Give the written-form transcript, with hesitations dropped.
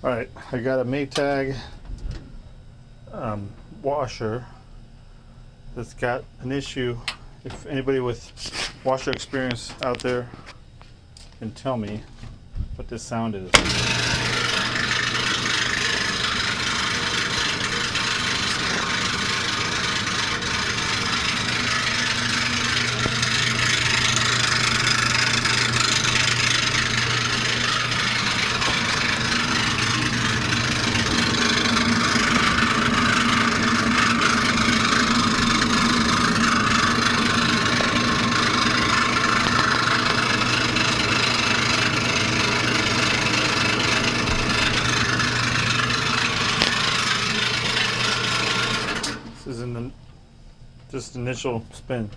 Alright, I got a Maytag washer that's got an issue. If anybody with washer experience out there can tell me what this sound is. This is in the just initial spin.